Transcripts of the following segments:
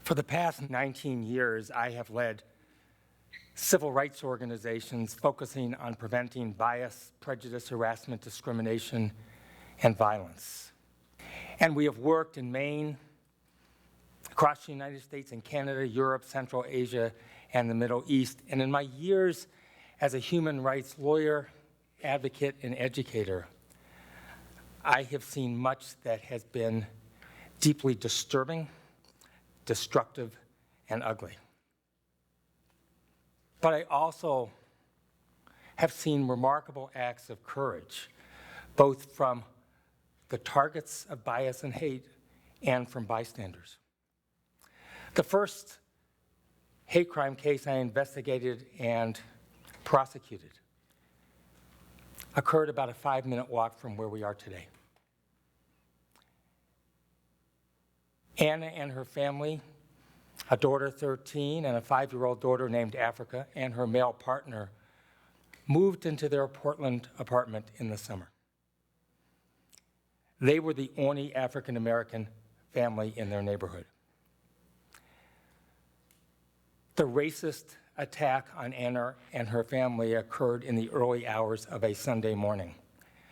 For the past 19 years, I have led civil rights organizations focusing on preventing bias, prejudice, harassment, discrimination, and violence. And we have worked in Maine, across the United States and Canada, Europe, Central Asia, and the Middle East. And in my years as a human rights lawyer, advocate, and educator, I have seen much that has been deeply disturbing, destructive, and ugly. But I also have seen remarkable acts of courage, both from the targets of bias and hate and from bystanders. The first hate crime case I investigated and prosecuted occurred about a 5-minute walk from where we are today. Anna and her family, a daughter 13 and a 5-year-old daughter named Africa, and her male partner moved into their Portland apartment in the summer. They were the only African-American family in their neighborhood. The racist attack on Anna and her family occurred in the early hours of a Sunday morning,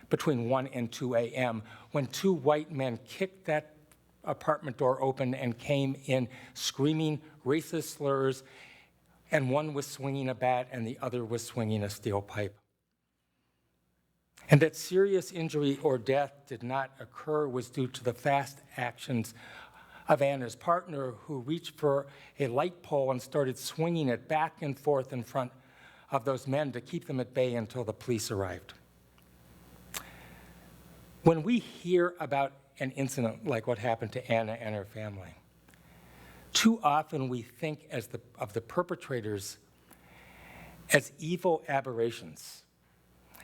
between 1 and 2 a.m., when 2 white men kicked that apartment door open and came in screaming racist slurs, and one was swinging a bat and the other was swinging a steel pipe. And that serious injury or death did not occur was due to the fast actions of Anna's partner, who reached for a light pole and started swinging it back and forth in front of those men to keep them at bay until the police arrived. When we hear about an incident like what happened to Anna and her family, too often we think of the perpetrators as evil aberrations,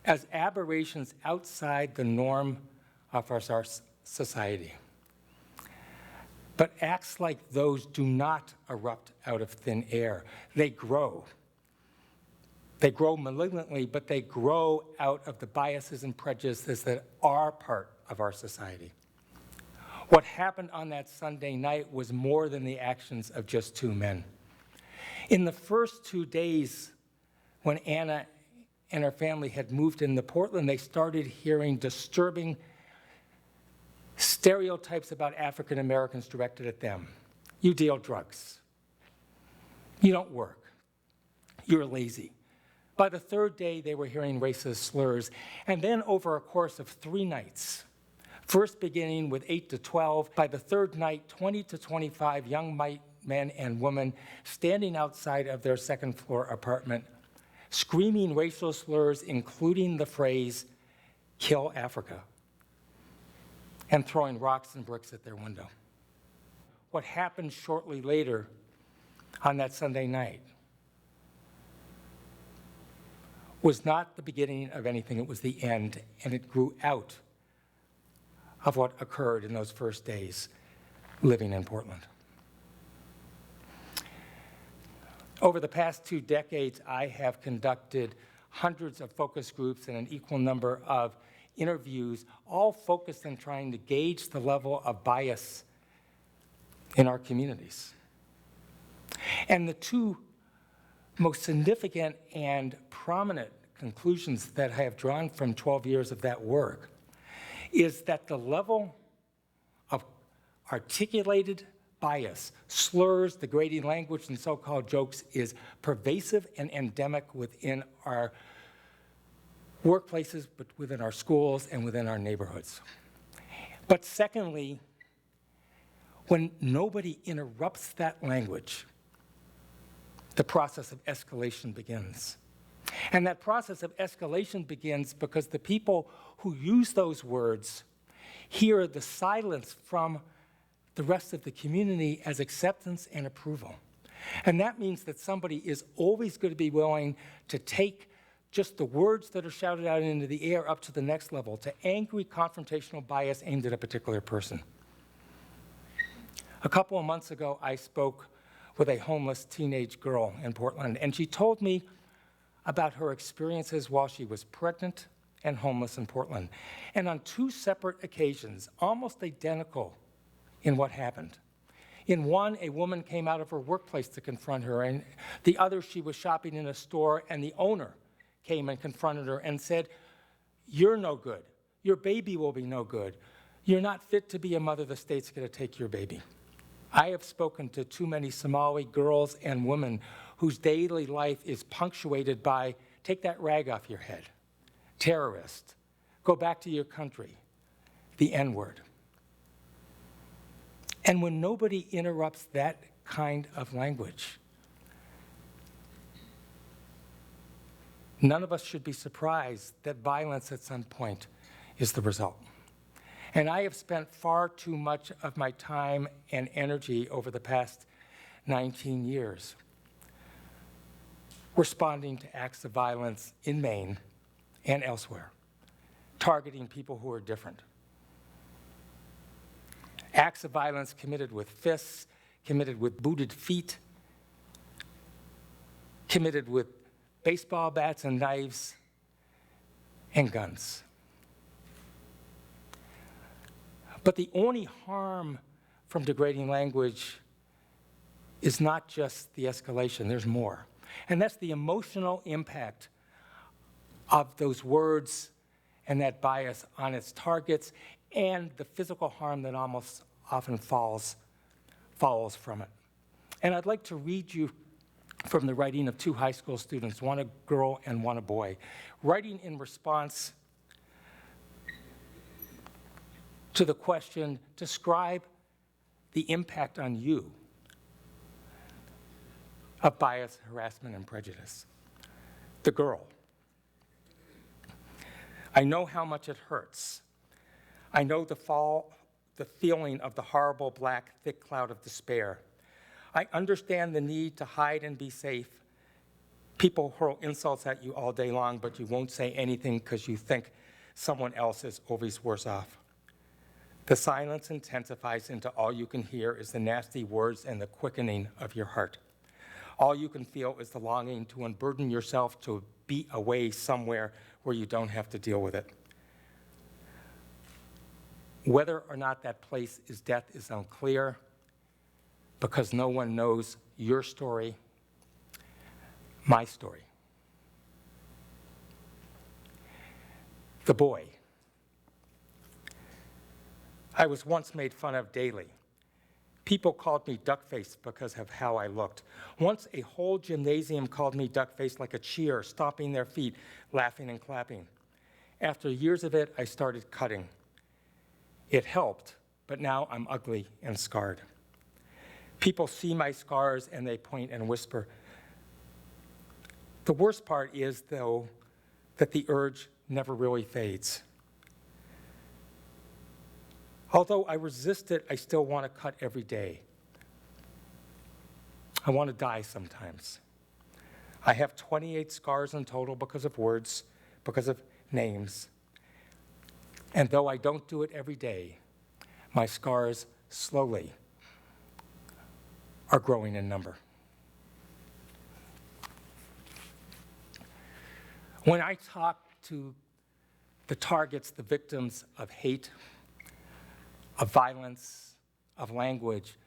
as aberrations outside the norm of our society. But acts like those do not erupt out of thin air. They grow. They grow malignantly, but they grow out of the biases and prejudices that are part of our society. What happened on that Sunday night was more than the actions of just 2 men. In the first 2 days, when Anna and her family had moved into Portland, they started hearing disturbing stereotypes about African Americans directed at them. You deal drugs. You don't work. You're lazy. By the 3rd day, they were hearing racist slurs. And then over a course of 3 nights, first beginning with 8 to 12, by the 3rd night, 20 to 25 young white men and women standing outside of their 2nd floor apartment, screaming racial slurs, including the phrase, "Kill Africa," and throwing rocks and bricks at their window. What happened shortly later on that Sunday night was not the beginning of anything, it was the end, and it grew out of what occurred in those first days living in Portland. Over the past 2 decades, I have conducted hundreds of focus groups and an equal number of interviews, all focused on trying to gauge the level of bias in our communities. And the 2 most significant and prominent conclusions that I have drawn from 12 years of that work is that the level of articulated bias, slurs, degrading language, and so-called jokes is pervasive and endemic within our workplaces, but within our schools and within our neighborhoods. But secondly, when nobody interrupts that language, the process of escalation begins. And that process of escalation begins because the people who use those words hear the silence from the rest of the community as acceptance and approval. And that means that somebody is always going to be willing to take just the words that are shouted out into the air up to the next level, to angry confrontational bias aimed at a particular person. A couple of months ago, I spoke with a homeless teenage girl in Portland, and she told me about her experiences while she was pregnant and homeless in Portland. And on 2 separate occasions, almost identical in what happened. In one, a woman came out of her workplace to confront her, and the other, she was shopping in a store, and the owner came and confronted her and said, "You're no good. Your baby will be no good. You're not fit to be a mother. The state's going to take your baby." I have spoken to too many Somali girls and women whose daily life is punctuated by, "Take that rag off your head," "terrorist," "go back to your country," the N-word. And when nobody interrupts that kind of language, none of us should be surprised that violence at some point is the result. And I have spent far too much of my time and energy over the past 19 years responding to acts of violence in Maine and elsewhere, targeting people who are different. Acts of violence committed with fists, committed with booted feet, committed with baseball bats and knives and guns. But the only harm from degrading language is not just the escalation, there's more. And that's the emotional impact of those words and that bias on its targets and the physical harm that almost often follows from it. And I'd like to read you from the writing of 2 high school students, one a girl and one a boy, writing in response to the question, describe the impact on you of bias, harassment, and prejudice. The girl: "I know how much it hurts. I know the feeling of the horrible black thick cloud of despair. I understand the need to hide and be safe. People hurl insults at you all day long, but you won't say anything because you think someone else is always worse off. The silence intensifies into all you can hear is the nasty words and the quickening of your heart. All you can feel is the longing to unburden yourself, to be away somewhere where you don't have to deal with it. Whether or not that place is death is unclear, because no one knows your story, my story." The boy: "I was once made fun of daily. People called me duck-faced because of how I looked. Once a whole gymnasium called me duck-faced, like a cheer, stomping their feet, laughing and clapping. After years of it, I started cutting. It helped, but now I'm ugly and scarred. People see my scars and they point and whisper. The worst part is, though, that the urge never really fades. Although I resist it, I still want to cut every day. I want to die sometimes. I have 28 scars in total because of words, because of names. And though I don't do it every day, my scars slowly are growing in number." When I talk to the targets, the victims of hate, of violence, of language,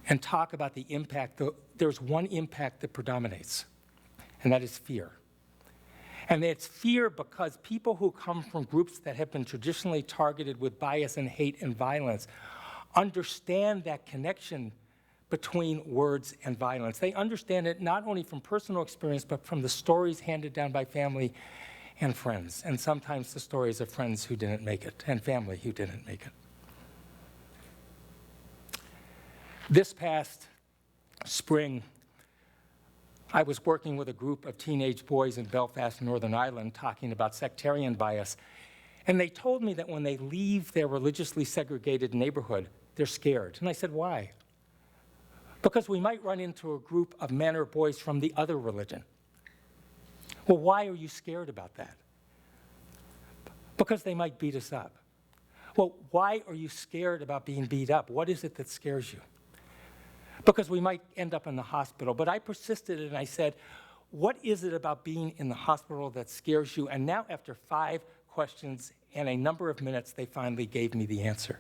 and talk about the impact, there's one impact that predominates, and that is fear. And it's fear because people who come from groups that have been traditionally targeted with bias and hate and violence understand that connection between words and violence. They understand it not only from personal experience, but from the stories handed down by family and friends, and sometimes the stories of friends who didn't make it and family who didn't make it. This past spring, I was working with a group of teenage boys in Belfast, Northern Ireland, talking about sectarian bias, and they told me that when they leave their religiously segregated neighborhood, they're scared. And I said, why? Because we might run into a group of men or boys from the other religion. Well, why are you scared about that? Because they might beat us up. Well, why are you scared about being beat up? What is it that scares you? Because we might end up in the hospital. But I persisted and I said, what is it about being in the hospital that scares you? And now after 5 questions and a number of minutes, they finally gave me the answer.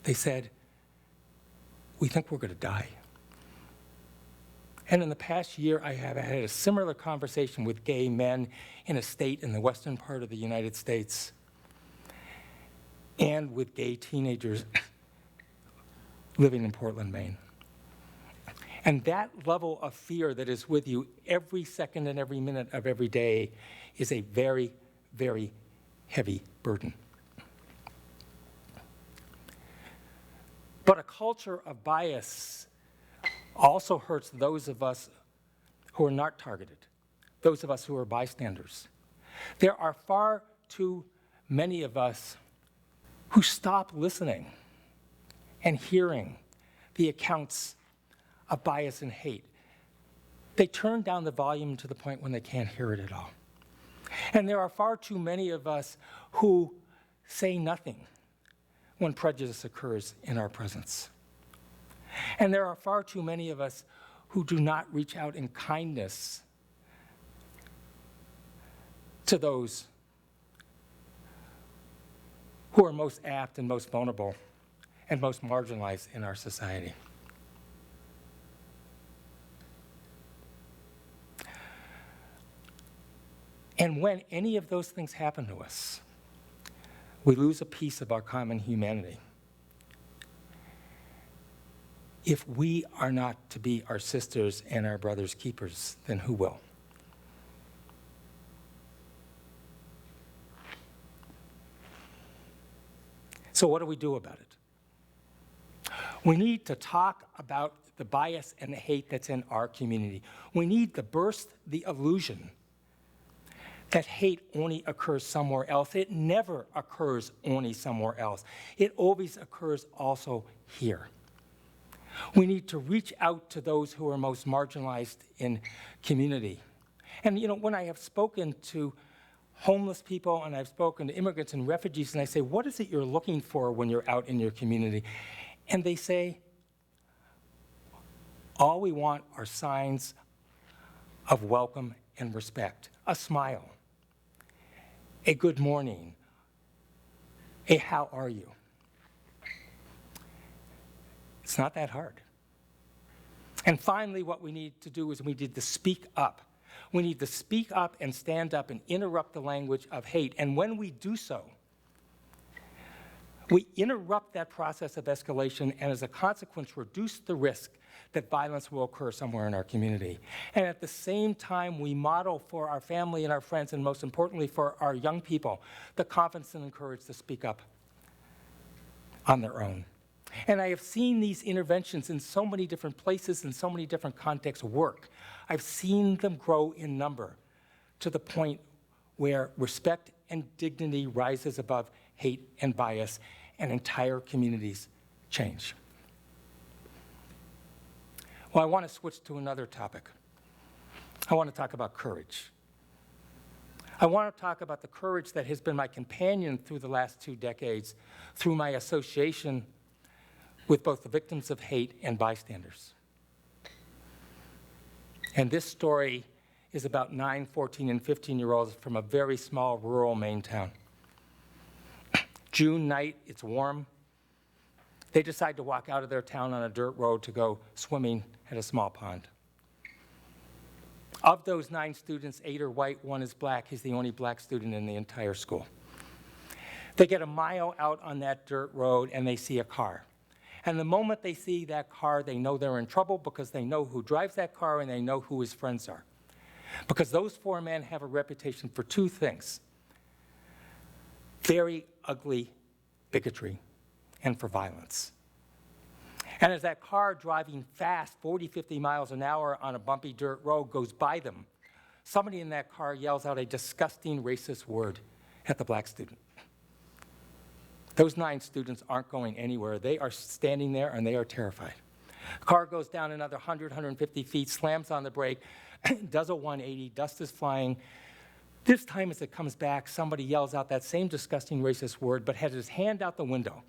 They said, we think we're going to die. And in the past year, I have had a similar conversation with gay men in a state in the western part of the United States and with gay teenagers living in Portland, Maine. And that level of fear that is with you every second and every minute of every day is a very, very heavy burden. But a culture of bias also hurts those of us who are not targeted, those of us who are bystanders. There are far too many of us who stop listening and hearing the accounts of bias and hate. They turn down the volume to the point when they can't hear it at all. And there are far too many of us who say nothing when prejudice occurs in our presence. And there are far too many of us who do not reach out in kindness to those who are most apt and most vulnerable and most marginalized in our society. And when any of those things happen to us, we lose a piece of our common humanity. If we are not to be our sisters and our brothers' keepers, then who will? So what do we do about it? We need to talk about the bias and the hate that's in our community. We need to burst the illusion that hate only occurs somewhere else. It never occurs only somewhere else. It always occurs also here. We need to reach out to those who are most marginalized in community. And when I have spoken to homeless people and I've spoken to immigrants and refugees, and I say, what is it you're looking for when you're out in your community? And they say, all we want are signs of welcome and respect, a smile, a good morning, a how are you? It's not that hard. And finally, what we need to do is we need to speak up. We need to speak up and stand up and interrupt the language of hate. And when we do so, we interrupt that process of escalation and as a consequence reduce the risk that violence will occur somewhere in our community. And at the same time, we model for our family and our friends, and most importantly for our young people, the confidence and courage to speak up on their own. And I have seen these interventions in so many different places, in so many different contexts work. I've seen them grow in number to the point where respect and dignity rises above hate and bias, and entire communities change. Well, I want to switch to another topic. I want to talk about courage. I want to talk about the courage that has been my companion through the last 2 decades, through my association with both the victims of hate and bystanders. And this story is about 9, 14, and 15-year-olds from a very small rural Maine town. June night, it's warm. They decide to walk out of their town on a dirt road to go swimming at a small pond. Of those 9 students, 8 are white, 1 is black. He's the only black student in the entire school. They get a mile out on that dirt road and they see a car. And the moment they see that car, they know they're in trouble because they know who drives that car and they know who his friends are. Because those 4 men have a reputation for 2 things: very ugly bigotry and for violence. And as that car driving fast, 40, 50 miles an hour on a bumpy dirt road goes by them, somebody in that car yells out a disgusting racist word at the black student. Those 9 students aren't going anywhere. They are standing there and they are terrified. The car goes down another 100, 150 feet, slams on the brake, does a 180, dust is flying. This time as it comes back, somebody yells out that same disgusting racist word, but has his hand out the window.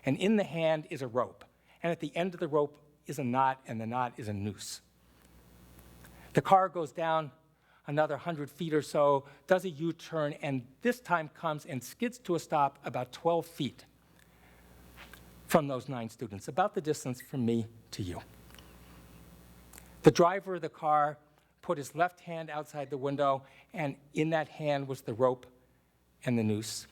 And in the hand is a rope. And at the end of the rope is a knot, and the knot is a noose. The car goes down another 100 feet or so, does a U-turn, and this time comes and skids to a stop about 12 feet from those 9 students, about the distance from me to you. The driver of the car put his left hand outside the window, and in that hand was the rope and the noose.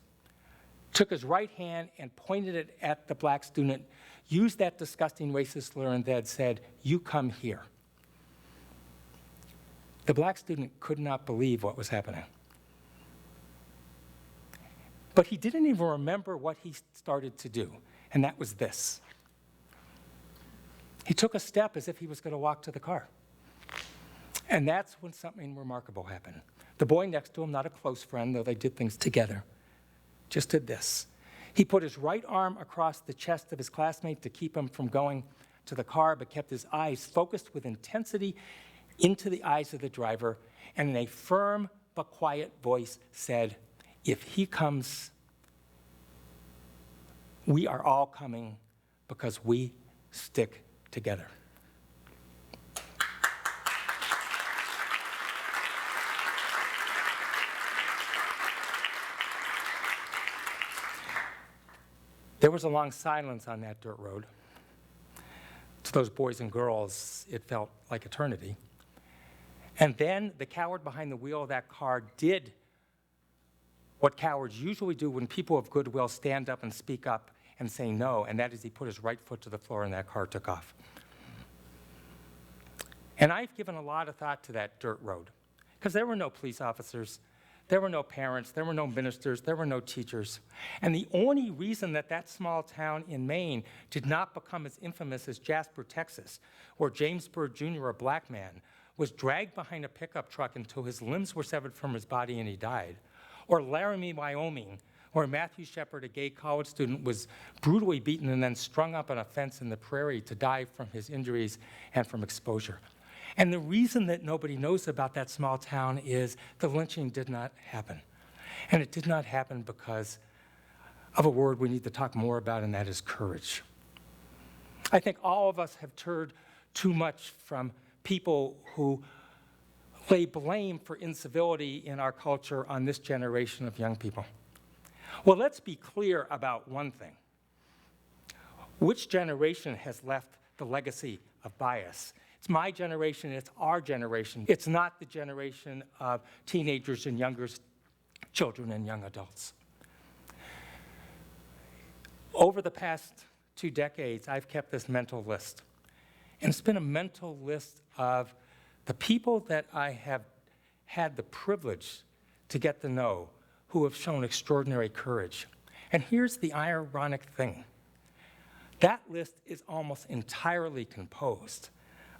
Took his right hand and pointed it at the black student, used that disgusting racist slur, and then said, "You come here." The black student could not believe what was happening. But he didn't even remember what he started to do, and that was this. He took a step as if he was going to walk to the car. And that's when something remarkable happened. The boy next to him, not a close friend, though they did things together, just did this. He put his right arm across the chest of his classmate to keep him from going to the car, but kept his eyes focused with intensity into the eyes of the driver, and in a firm but quiet voice said, "If he comes, we are all coming because we stick together." There was a long silence on that dirt road. To those boys and girls, it felt like eternity. And then the coward behind the wheel of that car did what cowards usually do when people of goodwill stand up and speak up and say no, and that is he put his right foot to the floor and that car took off. And I've given a lot of thought to that dirt road, because there were no police officers, there were no parents, there were no ministers, there were no teachers. And the only reason that that small town in Maine did not become as infamous as Jasper, Texas, where James Byrd Jr., a black man, was dragged behind a pickup truck until his limbs were severed from his body and he died, or Laramie, Wyoming, where Matthew Shepard, a gay college student, was brutally beaten and then strung up on a fence in the prairie to die from his injuries and from exposure. And the reason that nobody knows about that small town is the lynching did not happen. And it did not happen because of a word we need to talk more about, and that is courage. I think all of us have heard too much from people who lay blame for incivility in our culture on this generation of young people. Well, let's be clear about one thing. Which generation has left the legacy of bias? It's my generation, it's our generation. It's not the generation of teenagers and younger children and young adults. Over the past 2 decades, I've kept this mental list. And it's been a mental list of the people that I have had the privilege to get to know who have shown extraordinary courage. And here's the ironic thing. That list is almost entirely composed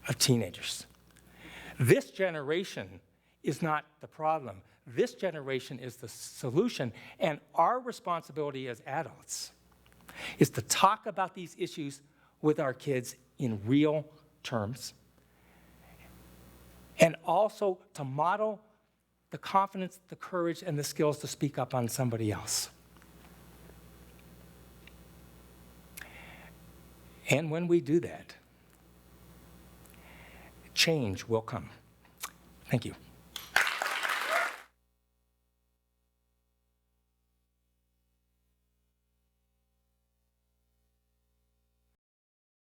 of teenagers. This generation is not the problem. This generation is the solution, and our responsibility as adults is to talk about these issues with our kids in real terms, and also to model the confidence, the courage, and the skills to speak up on somebody else. And when we do that, change will come. Thank you.